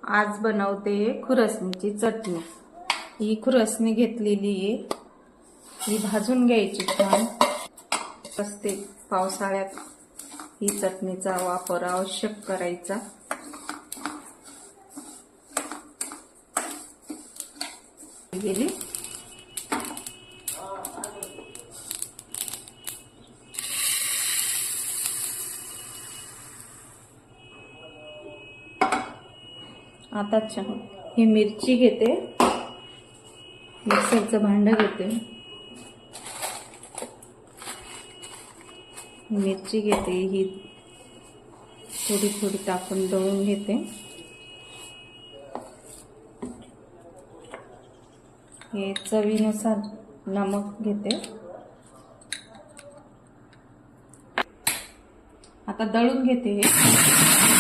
आज बनवते खुरसणीची चटणी। ही खुरसणी घेतलेली आहे, ही भाजून घ्यायची छान असते। पावसाळ्यात ही चटणीचा वापर आवश्यक करायचा। गेली आता छान ही मिरची घेते, मिक्सरचं भांडं घेते, मिरची घेते, ही थोडी थोडी टाकून दळून घेते। हे चवीनुसार नमक घेते। आता दळून घेते हे।